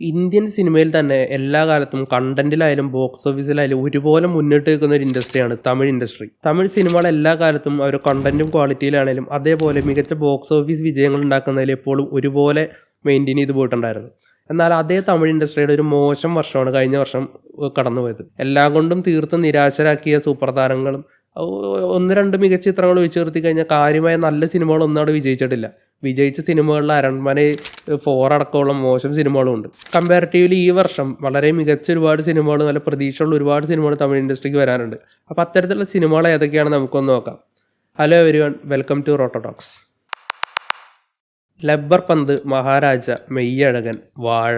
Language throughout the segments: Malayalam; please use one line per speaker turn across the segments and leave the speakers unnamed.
ഇന്ത്യൻ സിനിമയിൽ തന്നെ എല്ലാ കാലത്തും കണ്ടന്റിലായാലും ബോക്സ് ഓഫീസിലായാലും ഒരുപോലെ മുന്നിട്ട് നിൽക്കുന്ന ഒരു ഇൻഡസ്ട്രിയാണ് തമിഴ് ഇൻഡസ്ട്രി. തമിഴ് സിനിമകൾ എല്ലാ കാലത്തും അവർ കണ്ടന്റും ക്വാളിറ്റിയിലാണെങ്കിലും അതേപോലെ മികച്ച ബോക്സ് ഓഫീസ് വിജയങ്ങൾ ഉണ്ടാക്കുന്നതിൽ എപ്പോഴും ഒരുപോലെ മെയിൻറ്റെയിൻ ചെയ്ത് പോയിട്ടുണ്ടായിരുന്നു. എന്നാൽ അതേ തമിഴ് ഇൻഡസ്ട്രിയുടെ ഒരു മോശം വർഷമാണ് കഴിഞ്ഞ വർഷം കടന്നുപോയത്. എല്ലാം കൊണ്ടും തീർത്തും നിരാശരാക്കിയ സൂപ്പർ താരങ്ങളും ഒന്ന് രണ്ട് മികച്ച ചിത്രങ്ങൾ ഒഴിച്ചു നിർത്തി കഴിഞ്ഞാൽ കാര്യമായ നല്ല സിനിമകളൊന്നും അവിടെ വിജയിച്ചിട്ടില്ല. വിജയിച്ച സിനിമകളിൽ അരൺമന 4 അടക്കമുള്ള മോശം സിനിമകളും ഉണ്ട്. കമ്പാരിറ്റീവ്ലി ഈ വർഷം വളരെ മികച്ച ഒരുപാട് സിനിമകൾ, നല്ല പ്രതീക്ഷയുള്ള ഒരുപാട് സിനിമകൾ തമിഴ് ഇൻഡസ്ട്രിക്ക് വരാനുണ്ട്. അപ്പോൾ അത്തരത്തിലുള്ള സിനിമകൾ ഏതൊക്കെയാണ് നമുക്കൊന്ന് നോക്കാം. Hello everyone, welcome to Roto Talks. Lubber Pandhu, Maharaja, Meiyazhagan, വാഴ,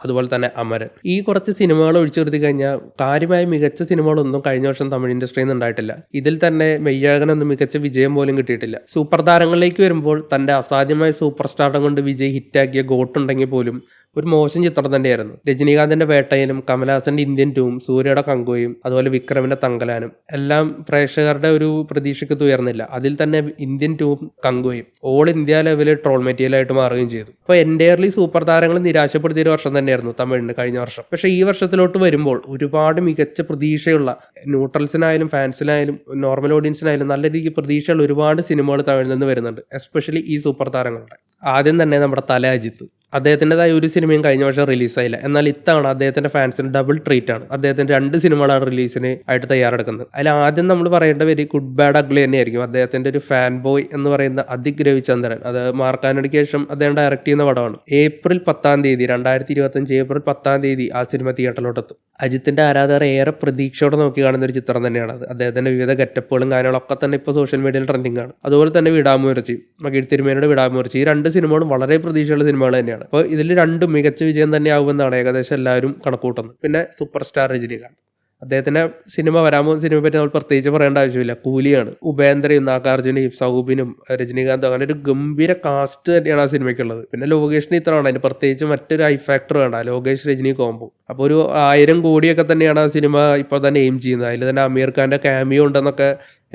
അതുപോലെ തന്നെ അമരൻ, ഈ കുറച്ച് സിനിമകൾ ഒഴിച്ചു നിർത്തി കഴിഞ്ഞാൽ കാര്യമായ മികച്ച സിനിമകളൊന്നും കഴിഞ്ഞ വർഷം തമിഴ് ഇൻഡസ്ട്രിയിൽ നിന്ന് ഉണ്ടായിട്ടില്ല. ഇതിൽ തന്നെ മെയ്യഴകനൊന്നും മികച്ച വിജയം പോലും കിട്ടിയിട്ടില്ല. സൂപ്പർ താരങ്ങളിലേക്ക് വരുമ്പോൾ തൻ്റെ അസാധ്യമായ സൂപ്പർ സ്റ്റാർഡം കൊണ്ട് വിജയ് ഹിറ്റാക്കിയ ഗോട്ടുണ്ടെങ്കിൽ പോലും ഒരു മോശം ചിത്രം തന്നെയായിരുന്നു. രജനീകാന്തിന്റെ വേട്ടയനും കമലഹാസന്റെ ഇന്ത്യൻ ടൂവും സൂര്യയുടെ കങ്കോയും അതുപോലെ വിക്രമിന്റെ തങ്കലാനും എല്ലാം പ്രേക്ഷകരുടെ ഒരു പ്രതീക്ഷയ്ക്ക് ഉയർന്നില്ല. അതിൽ തന്നെ ഇന്ത്യൻ ടൂവും കങ്കോയും ഓൾ ഇന്ത്യ ലെവലിൽ ട്രോൾ മെറ്റീരിയലായിട്ട് മാറുകയും ചെയ്തു. അപ്പോൾ എൻറ്റയർലി സൂപ്പർ താരങ്ങൾ നിരാശപ്പെടുത്തിയ ഒരു വർഷം തന്നെയായിരുന്നു തമിഴിന് കഴിഞ്ഞ വർഷം. പക്ഷേ ഈ വർഷത്തിലോട്ട് വരുമ്പോൾ ഒരുപാട് മികച്ച പ്രതീക്ഷയുള്ള ന്യൂട്രൽസിനായാലും ഫാൻസിനായാലും നോർമൽ ഓഡിയൻസിനായാലും നല്ല രീതിക്ക് പ്രതീക്ഷയുള്ള ഒരുപാട് സിനിമകൾ തമിഴിൽ നിന്ന് വരുന്നുണ്ട്, എസ്പെഷ്യലി ഈ സൂപ്പർ താരങ്ങളുടെ. ആദ്യം തന്നെ നമ്മുടെ തല അജിത്ത്. അദ്ദേഹത്തിൻ്റെതായ ഒരു സിനിമയും കഴിഞ്ഞ വർഷം റിലീസായില്ല. എന്നാൽ ഇത്തവണ അദ്ദേഹത്തിന്റെ ഫാൻസിന് ഡബിൾ ട്രീറ്റ് ആണ്. അദ്ദേഹത്തിന്റെ 2 സിനിമകളാണ് റിലീസിന് ആയിട്ട് തയ്യാറെടുക്കുന്നത്. അതിൽ ആദ്യം നമ്മൾ പറയേണ്ട പേര് ഗുഡ് ബാഡ് അഗ്ലി തന്നെയായിരിക്കും. അദ്ദേഹത്തിന്റെ ഒരു ഫാൻ ബോയ് എന്ന് പറയുന്ന അതിക് രവിചന്ദ്രൻ, അത് മാർക്കാനോടിക്ക് ശേഷം അദ്ദേഹം ഡയറക്ട് ചെയ്യുന്ന പടമാണ്. ഏപ്രിൽ 10 2025 ഏപ്രിൽ 10 ആ സിനിമ തിയേറ്ററിലോട്ടെത്തും. അജിത്തിന്റെ ആരാധകർ ഏറെ പ്രതീക്ഷയോടെ നോക്കി കാണുന്ന ഒരു ചിത്രം തന്നെയാണ് അത്. അദ്ദേഹത്തിന്റെ വിവിധ ഗെറ്റപ്പുകളും കാര്യങ്ങളൊക്കെ തന്നെ ഇപ്പോൾ സോഷ്യൽ മീഡിയയിൽ ട്രെൻഡിങ് ആണ്. അതുപോലെ തന്നെ വിടാമുയർച്ചി, മകീഴ് തിരുമേനിയുടെ വിടാമുയർച്ചി, ഈ 2 സിനിമകളും വളരെ പ്രതീക്ഷയുള്ള സിനിമകൾ തന്നെയാണ്. അപ്പോൾ ഇതിൽ 2 മികച്ച വിജയം തന്നെയാവുമെന്നാണ് ഏകദേശം എല്ലാവരും കണക്കൂട്ടുന്നത്. പിന്നെ സൂപ്പർ സ്റ്റാർ രജനീകാന്ത്, അദ്ദേഹത്തിന്റെ സിനിമ വരാൻ പോകുന്ന സിനിമയെ പറ്റി നമ്മൾ പ്രത്യേകിച്ച് പറയേണ്ട ആവശ്യമില്ല. കൂലിയാണ്. ഉപേന്ദ്രയും നാഗാർജുനയും സൗബിനും രജനീകാന്തും അങ്ങനെ ഒരു ഗംഭീര കാസ്റ്റ് തന്നെയാണ് ആ സിനിമയ്ക്കുള്ളത്. പിന്നെ ലോകേഷിന് ഇത്രയാണ്, അതിന് പ്രത്യേകിച്ച് മറ്റൊരു ഐ ഫാക്ടർ വേണ്ട, ലോകേഷ് രജനി കോംബോ. അപ്പോൾ ഒരു 1000 കോടിയൊക്കെ തന്നെയാണ് ആ സിനിമ ഇപ്പോൾ തന്നെ എയിം ചെയ്യുന്നത്. അതിൽ തന്നെ അമീർ ഖാന്റെ ക്യാമിയോ ഉണ്ടെന്നൊക്കെ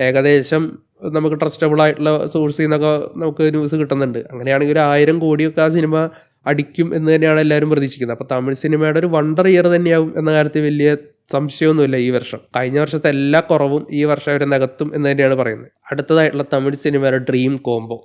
ഏകദേശം നമുക്ക് ട്രസ്റ്റബിൾ ആയിട്ടുള്ള സോഴ്സിൽ നിന്നൊക്കെ നമുക്ക് ന്യൂസ് കിട്ടുന്നുണ്ട്. അങ്ങനെയാണെങ്കിൽ ഒരു 1000 കോടിയൊക്കെ ആ സിനിമ അടിക്കും എന്ന് തന്നെയാണ് എല്ലാവരും പ്രതീക്ഷിക്കുന്നത്. അപ്പോൾ തമിഴ് സിനിമയുടെ ഒരു വണ്ടർ ഇയർ തന്നെയാവും എന്ന കാര്യത്തിൽ വലിയ സംശയമൊന്നുമില്ല ഈ വർഷം. കഴിഞ്ഞ വർഷത്തെ എല്ലാ കുറവും ഈ വർഷം അവർ നികത്തും എന്ന് തന്നെയാണ് പറയുന്നത്. അടുത്തതായിട്ടുള്ള തമിഴ് സിനിമയുടെ ഡ്രീം കോംബോ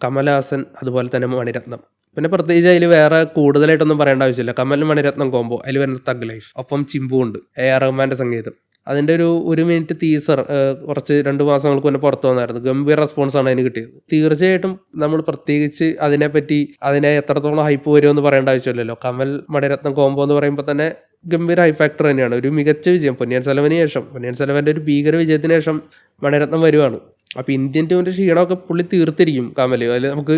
കമലഹാസൻ അതുപോലെ തന്നെ മണിരത്നം. പിന്നെ പ്രത്യേകിച്ച് അതിൽ വേറെ കൂടുതലായിട്ടൊന്നും പറയേണ്ട ആവശ്യമില്ല. കമൽ മണിരത്നം കോംബോ, അതിൽ വരുന്ന തഗ് ലൈഫ്, ഒപ്പം ചിമ്പു ഉണ്ട്, AR റഹ്മാന്റെ സംഗീതം. അതിൻ്റെ ഒരു മിനിറ്റ് ടീസർ കുറച്ച് 2 മാസങ്ങൾക്ക് മുന്നേ പുറത്തു വന്നായിരുന്നു. ഗംഭീര റെസ്പോൺസാണ് അതിന് കിട്ടിയത്. തീർച്ചയായിട്ടും നമ്മൾ പ്രത്യേകിച്ച് അതിനെ എത്രത്തോളം ഹൈപ്പ് വരുമെന്ന് പറയേണ്ട ആവശ്യമില്ലല്ലോ. കമൽ മണിരത്നം കോംബോ എന്ന് പറയുമ്പോൾ തന്നെ ഗംഭീര ഹൈ ഫാക്ടർ തന്നെയാണ്. ഒരു മികച്ച വിജയം പൊന്നിയിൻ സെൽവന്റെ ഒരു ഭീകര വിജയത്തിന് ശേഷം മണിരത്നം വരുവാണ്. അപ്പോൾ ഇന്ത്യൻ ടീമിൻ്റെ ക്ഷീണമൊക്കെ പുള്ളി തീർത്തിരിക്കും കമൽ, അതിൽ നമുക്ക്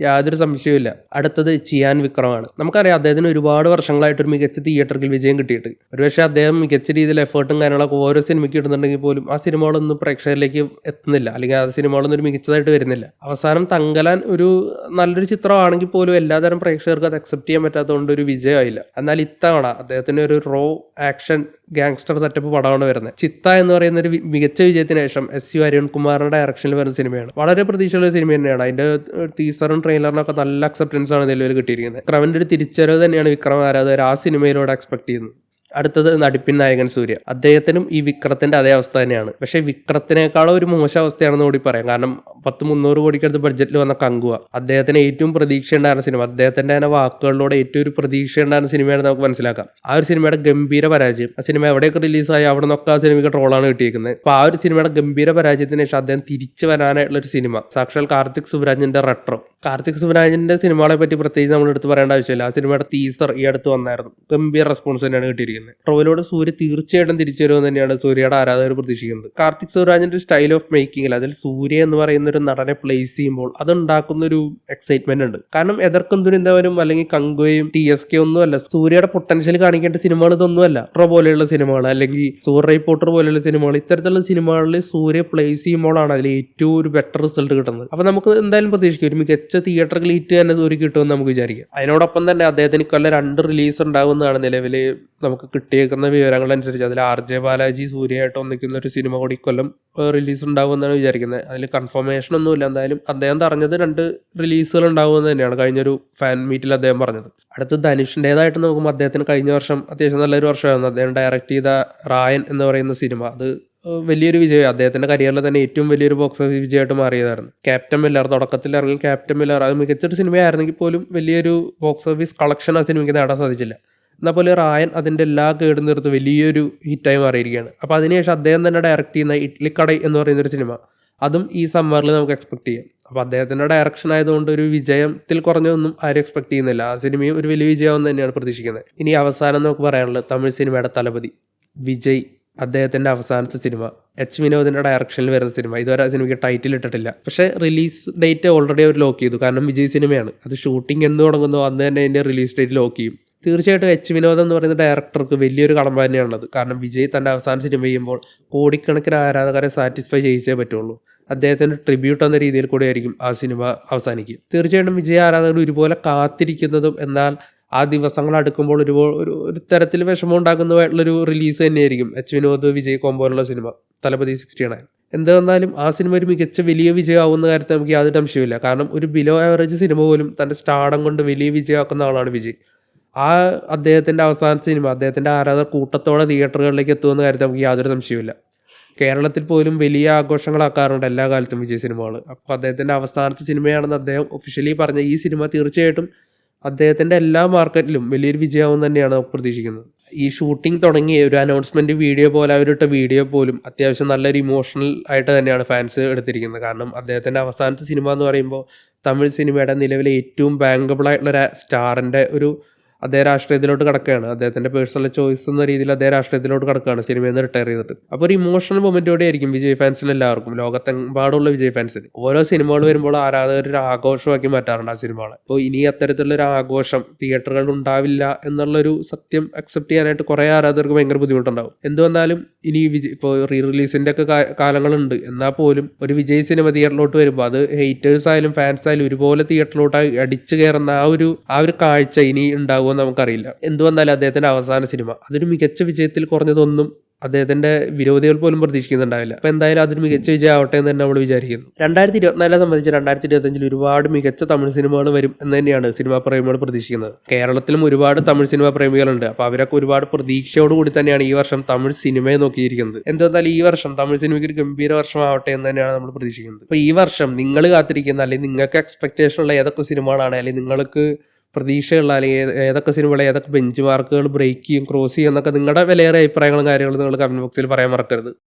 യാതൊരു സംശയവുമില്ല. അടുത്തത് ചിയാൻ വിക്രമാണ്. നമുക്കറിയാം അദ്ദേഹത്തിന് ഒരുപാട് വർഷങ്ങളായിട്ടൊരു മികച്ച തിയേറ്ററിൽ വിജയം കിട്ടിയിട്ട്. ഒരുപക്ഷെ അദ്ദേഹം മികച്ച രീതിയിൽ എഫേർട്ടും കാര്യങ്ങളൊക്കെ ഓരോ സിനിമയ്ക്ക് ഇടുന്നുണ്ടെങ്കിൽ പോലും ആ സിനിമകളൊന്നും പ്രേക്ഷകരിലേക്ക് എത്തുന്നില്ല, അല്ലെങ്കിൽ ആ സിനിമകളൊന്നും ഒരു മികച്ചതായിട്ട് വരുന്നില്ല. അവസാനം തങ്കലാൻ ഒരു നല്ലൊരു ചിത്രമാണെങ്കിൽ പോലും എല്ലാതരം പ്രേക്ഷകർക്ക് അത് അക്സെപ്റ്റ് ചെയ്യാൻ പറ്റാത്തതുകൊണ്ട് ഒരു വിജയമായില്ല. എന്നാൽ ഇത്തവണ അദ്ദേഹത്തിന് ഒരു റോ ആക്ഷൻ ഗാങ്സ്റ്റർ സെറ്റപ്പ് പടമാണ് വരുന്നത്. ചിത്ത എന്ന് പറയുന്ന ഒരു മികച്ച വിജയത്തിന് ശേഷം SU അരുൺകുമാറിന്റെ ഡയറക്ഷനിൽ വരുന്ന സിനിമയാണ്. വളരെ പ്രതീക്ഷയുള്ള സിനിമ തന്നെയാണ്. അതിന്റെ ടീസറും ട്രെയിലറിനൊക്കെ നല്ല അക്സെപ്റ്റൻസ് ആണ് നിലവിൽ കിട്ടിയിരിക്കുന്നത്. വിക്രമിന്റെ ഒരു തിരിച്ചറിവ് തന്നെയാണ് വിക്രം ആരാധകർ ആ സിനിമയിലൂടെ എക്സ്പെക്ട് ചെയ്യുന്നത്. അടുത്തത് നടിപ്പിൻ നായകൻ സൂര്യ. അദ്ദേഹത്തിനും ഈ വിക്രത്തിന്റെ അതേ അവസ്ഥ തന്നെയാണ്. പക്ഷേ വിക്രത്തിനേക്കാളും ഒരു മോശം അവസ്ഥയാണെന്ന് കൂടി പറയാം. കാരണം 300 കോടിക്കടുത്ത് ബഡ്ജറ്റിൽ വന്ന കങ്കുവ അദ്ദേഹത്തിന് ഏറ്റവും പ്രതീക്ഷ ഉണ്ടായിരുന്ന സിനിമ, അദ്ദേഹത്തിന്റെ തന്നെ വാക്കുകളിലൂടെ ഏറ്റവും ഒരു പ്രതീക്ഷ ഉണ്ടായിരുന്ന സിനിമയാണ് നമുക്ക് മനസ്സിലാക്കാം. ആ ഒരു സിനിമയുടെ ഗംഭീര പരാജയം. ആ സിനിമ എവിടെയൊക്കെ റിലീസായി അവിടെ നിന്നൊക്കെ ആ സിനിമയ്ക്ക് ട്രോളാണ് കിട്ടിയിരിക്കുന്നത്. അപ്പോൾ ആ ഒരു സിനിമയുടെ ഗംഭീര പരാജയത്തിന് ശേഷം അദ്ദേഹം തിരിച്ചു വരാനായിട്ടുള്ള ഒരു സിനിമ സാക്ഷാൽ കാർത്തിക് സുബ്രാജിന്റെ റെട്രോ. കാർത്തിക് സുബ്രാജിന്റെ സിനിമകളെ പറ്റി പ്രത്യേകിച്ച് നമ്മൾ എടുത്ത് പറയേണ്ട ആവശ്യമില്ല. ആ സിനിമയുടെ ടീസർ ഈ അടുത്ത് വന്നായിരുന്നു. ഗംഭീര റെസ്പോൺസ് തന്നെയാണ് കിട്ടിയിരിക്കുന്നത്. ട്രോയിലൂടെ സൂര്യ തീർച്ചയായിട്ടും തിരിച്ചു വരുമെന്ന് തന്നെയാണ് സൂര്യയുടെ ആരാധകർ പ്രതീക്ഷിക്കുന്നത്. കാർത്തിക് സുബ്രാജിന്റെ സ്റ്റൈൽ ഓഫ് മേക്കിങ്ങിൽ അതിൽ സൂര്യ എന്ന് പറയുന്ന ഒരു നടനെ പ്ലേസ് ചെയ്യുമ്പോൾ അതുണ്ടാക്കുന്ന ഒരു എക്സൈറ്റ്മെന്റ് ഉണ്ട്. കാരണം എതിർക്കും ദുരന്തവനും അല്ലെങ്കിൽ കങ്കുവയും TSK ഒന്നുമല്ല, സൂര്യയുടെ പൊട്ടൻഷ്യൽ കാണിക്കേണ്ട സിനിമകൾ ഇതൊന്നുമല്ല. റോ പോലെയുള്ള സിനിമകൾ അല്ലെങ്കിൽ സൂര്യ റിപ്പോർട്ടർ പോലെയുള്ള സിനിമകൾ, ഇത്തരത്തിലുള്ള സിനിമകളിൽ സൂര്യ പ്ലേസ് ചെയ്യുമ്പോഴാണ് അതിൽ ഏറ്റവും ഒരു ബെറ്റർ റിസൾട്ട് കിട്ടുന്നത്. അപ്പോൾ നമുക്ക് എന്തായാലും പ്രതീക്ഷിക്കും ഒരു മികച്ച തിയേറ്ററിൽ ഹിറ്റ് തന്നെ സൂര്യ കിട്ടുമെന്ന് നമുക്ക് വിചാരിക്കാം. അതിനോടൊപ്പം തന്നെ അദ്ദേഹത്തിന് കൊല്ലം 2 റിലീസ് ഉണ്ടാകുന്നതാണ് നിലവിൽ നമുക്ക് കിട്ടിയേക്കുന്ന വിവരങ്ങളനുസരിച്ച് അതിൽ RJ ബാലാജി സൂര്യയായിട്ട് ഒന്നിക്കുന്ന ഒരു സിനിമ കൂടി കൊല്ലം റിലീസ് ഉണ്ടാവുമെന്നാണ് വിചാരിക്കുന്നത്. അതിൽ കൺഫർമേഷൻ ഒന്നുമില്ല. എന്തായാലും അദ്ദേഹം പറഞ്ഞത് 2 റിലീസുകൾ ഉണ്ടാവുമെന്ന് തന്നെയാണ് കഴിഞ്ഞൊരു ഫാൻ മീറ്റിൽ അദ്ദേഹം പറഞ്ഞത്. അടുത്ത് ധനുഷിൻ്റേതായിട്ട് നോക്കുമ്പോൾ അദ്ദേഹത്തിന് കഴിഞ്ഞ വർഷം അത്യാവശ്യം നല്ലൊരു വർഷമായിരുന്നു. അദ്ദേഹം ഡയറക്റ്റ് ചെയ്ത റായൻ എന്ന് പറയുന്ന സിനിമ അത് വലിയൊരു വിജയം, അദ്ദേഹത്തിൻ്റെ കരിയറിൽ തന്നെ ഏറ്റവും വലിയൊരു ബോക്സ് ഓഫീസ് വിജയമായിട്ട് മാറിയതായിരുന്നു. ക്യാപ്റ്റൻ മില്ലർ തുടക്കത്തിൽ ഇറങ്ങി ക്യാപ്റ്റൻ മില്ലർ അത് മികച്ചൊരു സിനിമയായിരുന്നെങ്കിൽ പോലും വലിയൊരു ബോക്സ് ഓഫീസ് കളക്ഷൻ ആ സിനിമയ്ക്ക് നേടാൻ സാധിച്ചില്ല. എന്നാൽ പോലെ റായൻ അതിൻ്റെ എല്ലാ കേടും തീർത്ത് വലിയൊരു ഹിറ്റായി മാറിയിരിക്കുകയാണ്. അപ്പോൾ അതിനുശേഷം അദ്ദേഹം തന്നെ ഡയറക്റ്റ് ചെയ്യുന്ന ഇഡ്ലിക്കട എന്ന് പറയുന്നൊരു സിനിമ അതും ഈ സമ്മറിൽ നമുക്ക് എക്സ്പെക്ട് ചെയ്യാം. അപ്പോൾ അദ്ദേഹത്തിൻ്റെ ഡയറക്ഷൻ ആയതുകൊണ്ട് ഒരു വിജയത്തിൽ കുറഞ്ഞൊന്നും ആരും എക്സ്പെക്ട് ചെയ്യുന്നില്ല. ആ സിനിമയും ഒരു വലിയ വിജയമെന്ന് തന്നെയാണ് പ്രതീക്ഷിക്കുന്നത്. ഇനി അവസാനം നമുക്ക് പറയാനുള്ളത് തമിഴ് സിനിമയുടെ തലപതി വിജയ്, അദ്ദേഹത്തിൻ്റെ അവസാനത്തെ സിനിമ വിനോദിൻ്റെ ഡയറക്ഷനിൽ വരുന്ന സിനിമ. ഇതുവരെ ആ സിനിമയ്ക്ക് ടൈറ്റിൽ ഇട്ടിട്ടില്ല. പക്ഷേ റിലീസ് ഡേറ്റ് ഓൾറെഡി അവർ ലോക്ക് ചെയ്തു. കാരണം വിജയ് സിനിമയാണ്. അത് ഷൂട്ടിംഗ് എന്ന് തുടങ്ങുന്നോ അന്ന് തന്നെ അതിൻ്റെ റിലീസ് ഡേറ്റ് ലോക്ക് ചെയ്യും. തീർച്ചയായിട്ടും വിനോദ് എന്ന് പറയുന്ന ഡയറക്ടർക്ക് വലിയൊരു കടമ്പ തന്നെയാണുള്ളത്. കാരണം വിജയ് തൻ്റെ അവസാന സിനിമ ചെയ്യുമ്പോൾ കോടിക്കണക്കിന് ആരാധകരെ സാറ്റിസ്ഫൈ ചെയ്യിച്ചേ പറ്റുള്ളൂ. അദ്ദേഹത്തിൻ്റെ ട്രിബ്യൂട്ട് എന്ന രീതിയിൽ കൂടെ ആയിരിക്കും ആ സിനിമ അവസാനിക്കുക. തീർച്ചയായിട്ടും വിജയ് ആരാധകർ ഒരുപോലെ കാത്തിരിക്കുന്നതും എന്നാൽ ആ ദിവസങ്ങൾ അടുക്കുമ്പോൾ ഒരു തരത്തിൽ വിഷമം ഉണ്ടാക്കുന്നതായിട്ടുള്ളൊരു റിലീസ് തന്നെയായിരിക്കും വിനോദ് വിജയ് കോമ്പോലുള്ള സിനിമ തലപതി 69. എന്ത് വന്നാലും ആ സിനിമ ഒരു മികച്ച വലിയ വിജയമാവുന്ന കാര്യത്തിൽ നമുക്ക് യാതൊരു സംശയമില്ല. കാരണം ഒരു ബിലോ ആവറേജ് സിനിമ പോലും തൻ്റെ സ്റ്റാർഡം കൊണ്ട് വലിയ വിജയമാക്കുന്ന ആളാണ് വിജയ്. ആ അദ്ദേഹത്തിൻ്റെ അവസാന സിനിമ അദ്ദേഹത്തിൻ്റെ ആരാധകർ കൂട്ടത്തോടെ തിയേറ്ററുകളിലേക്ക് എത്തുമെന്ന കാര്യത്തിൽ നമുക്ക് യാതൊരു സംശയമില്ല. കേരളത്തിൽ പോലും വലിയ ആഘോഷങ്ങളാക്കാറുണ്ട് എല്ലാ കാലത്തും വിജയ് സിനിമകൾ. അപ്പോൾ അദ്ദേഹത്തിൻ്റെ അവസാനത്തെ സിനിമയാണെന്ന് അദ്ദേഹം ഒഫീഷ്യലി പറഞ്ഞ ഈ സിനിമ തീർച്ചയായിട്ടും അദ്ദേഹത്തിൻ്റെ എല്ലാ മാർക്കറ്റിലും വലിയൊരു വിജയമാവും തന്നെയാണ് നമുക്ക് പ്രതീക്ഷിക്കുന്നത്. ഈ ഷൂട്ടിംഗ് തുടങ്ങിയ ഒരു അനൗൺസ്മെൻറ്റ് വീഡിയോ പോലെ അവരിട്ട വീഡിയോ പോലും അത്യാവശ്യം നല്ലൊരു ഇമോഷണൽ ആയിട്ട് തന്നെയാണ് ഫാൻസ് എടുത്തിരിക്കുന്നത്. കാരണം അദ്ദേഹത്തിൻ്റെ അവസാനത്തെ സിനിമ എന്ന് പറയുമ്പോൾ തമിഴ് സിനിമയുടെ നിലവിലെ ഏറ്റവും ബാങ്കബിൾ ആയിട്ടുള്ള സ്റ്റാറിൻ്റെ അദ്ദേഹം രാഷ്ട്രീയത്തിലോട്ട് കിടക്കുകയാണ്. അദ്ദേഹത്തിൻ്റെ പേഴ്സണൽ ചോയ്സ് എന്ന രീതിയിൽ അദ്ദേഹം രാഷ്ട്രീയത്തിലോട്ട് കിടക്കുകയാണ് സിനിമയിൽ നിന്ന് റിട്ടയർ ചെയ്തിട്ട്. അപ്പോൾ ഒരു ഇമോഷണൽ മൊമെൻറ്റോടെ ആയിരിക്കും വിജയ് ഫാൻസിന് എല്ലാവർക്കും, ലോകത്തെമ്പാടുള്ള വിജയ് ഫാൻസിന്. ഓരോ സിനിമകൾ വരുമ്പോൾ ആരാധകർ ഒരു ആഘോഷമാക്കി മാറ്റാറുണ്ട് ആ സിനിമകൾ. അപ്പോൾ ഇനി അത്തരത്തിലുള്ളൊരു ആഘോഷം തിയേറ്ററുകളിൽ ഉണ്ടാവില്ല എന്നുള്ളൊരു സത്യം അക്സെപ്റ്റ് ചെയ്യാനായിട്ട് കുറേ ആരാധകർക്ക് ഭയങ്കര ബുദ്ധിമുട്ടുണ്ടാവും. എന്തുവന്നാലും ഇനി ഇപ്പോൾ റീ-റിലീസിൻ്റെ ഒക്കെ കാലങ്ങളുണ്ട്. എന്നാൽ പോലും ഒരു വിജയ് സിനിമ തിയേറ്ററിലോട്ട് വരുമ്പോൾ അത് ഹെയ്റ്റേഴ്സ് ആയാലും ഫാൻസ് ആയാലും ഒരുപോലെ തിയേറ്ററിലോട്ട് അടിച്ചു കയറുന്ന ആ ഒരു കാഴ്ച ഇനി ഉണ്ടാകും നമുക്കറിയില്ല. എന്തുവന്നാലും അദ്ദേഹത്തിന്റെ അവസാന സിനിമ അതൊരു മികച്ച വിജയത്തിൽ കുറഞ്ഞതൊന്നും അദ്ദേഹത്തിന്റെ വിരോധികൾ പോലും പ്രതീക്ഷിക്കുന്നുണ്ടാവില്ല. അപ്പോൾ എന്തായാലും അതൊരു മികച്ച വിജയം ആവട്ടെ എന്ന് തന്നെ നമ്മൾ വിചാരിക്കുന്നു. 2024 സംബന്ധിച്ച് 2025 ഒരുപാട് മികച്ച തമിഴ് സിനിമകൾ വരും എന്ന് തന്നെയാണ് സിനിമാ പ്രേമികൾ പ്രതീക്ഷിക്കുന്നത്. കേരളത്തിലും ഒരുപാട് തമിഴ് സിനിമാ പ്രേമികളുണ്ട്. അപ്പോൾ അവരൊക്കെ ഒരുപാട് പ്രതീക്ഷയോടുകൂടി തന്നെയാണ് ഈ വർഷം തമിഴ് സിനിമയെ നോക്കിയിരിക്കുന്നത്. എന്തുവന്നാലും ഈ വർഷം തമിഴ് സിനിമയ്ക്ക് ഒരു ഗംഭീര വർഷമാവട്ടെ എന്ന് തന്നെയാണ് നമ്മൾ പ്രതീക്ഷിക്കുന്നത്. അപ്പോൾ ഈ വർഷം നിങ്ങൾ കാത്തിരിക്കുന്ന അല്ലെങ്കിൽ നിങ്ങൾക്ക് എക്സ്പെക്ടേഷൻ ഉള്ള ഏതൊക്കെ സിനിമകളാണ്, അല്ലെങ്കിൽ നിങ്ങൾക്ക് പ്രതീക്ഷയുള്ള അല്ലെങ്കിൽ ഏതൊക്കെ സിനിമകളെ ഏതൊക്കെ ബെഞ്ച് മാർക്കുകൾ ബ്രേക്ക് ചെയ്യും, ക്രോസ് ചെയ്യും എന്നൊക്കെ നിങ്ങളുടെ വിലയേറിയ അഭിപ്രായങ്ങളും കാര്യങ്ങളും നിങ്ങൾ കമൻറ്റ് ബോക്സിൽ പറയാൻ മറക്കരുത്.